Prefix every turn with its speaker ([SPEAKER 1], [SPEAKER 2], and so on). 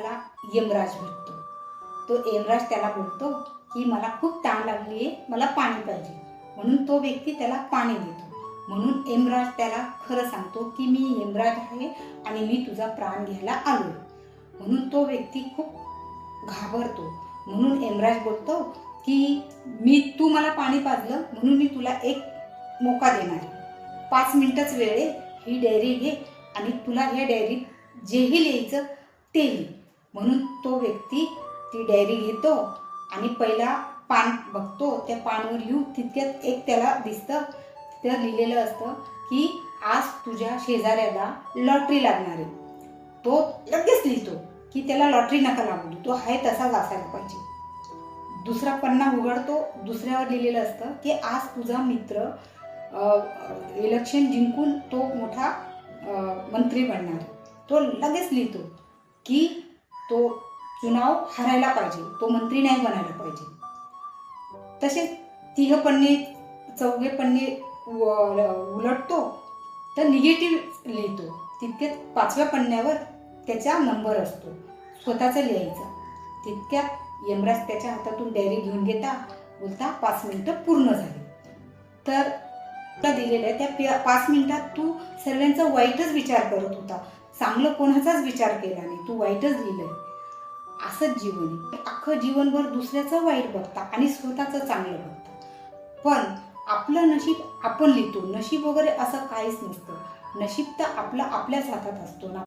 [SPEAKER 1] माणसाला यमराज भेटतो. तो यमराज त्याला बोलतो की मला खूप तहान लागली आहे, मला पाणी पाहिजे. म्हणून तो व्यक्ती त्याला पाणी देतो. म्हणून यमराज त्याला खरं सांगतो की मी यमराज आहे आणि मी तुझा प्राण घ्यायला आलो. म्हणून तो व्यक्ती खूप घाबरतो. म्हणून यमराज बोलतो की तू मला पाणी पाजलं म्हणून मी तुला एक मोका देणार. 5 मिनिटच वेळ आहे, ही डायरी घे आणि तुला ह्या डायरीत जेही लिहायचं ते लिही. म्हणून तो व्यक्ती ती डायरी घेतो आणि पहिला पान बघतो. त्या पानावर लिहू तितक्यात एक त्याला दिसतं, तिथं लिहिलेलं असतं की आज तुझ्या शेजाऱ्याला लॉटरी लागणार आहे. तो लगेच लिहितो की त्याला लॉटरी नका लागू, तो आहे तसाच असायला पाहिजे. दुसरा पन्ना उघडतो, दुसऱ्यावर लिहिलेलं असतं की आज तुझा मित्र इलेक्शन जिंकून तो मोठा मंत्री बनणार. तो लगेच लिहितो की तो चुनाव हरायला पाहिजे, तो मंत्री नाही बनायला पाहिजे. तसेच 3 पन्ने 4 पन्ने उलटतो तर निगेटिव्ह लिहितो. तितक्यात 5व्या पन्न्यावर त्याचा नंबर असतो, स्वतःचं लिहायचा. तितक्यात यमराज त्याच्या हातातून डायरी घेऊन घेता बोलता 5 मिनिटं पूर्ण झाली. तर दिलेलं आहे त्या 5 मिनिटात तू सर्वांचा वाईटच विचार करत होता, चांगलं कोणाचाच विचार केला नाही, तू वाईटच लिहिलंय. असंच जीवन आहे. अख्खं जीवनभर दुसऱ्याचं वाईट बघता आणि स्वतःचं चांगलं बघता. पण आपलं नशीब आपण लिहितो. नशीब वगैरे असं काहीच नसतं. नशीब तर आपलं आपल्याच हातात असतो ना.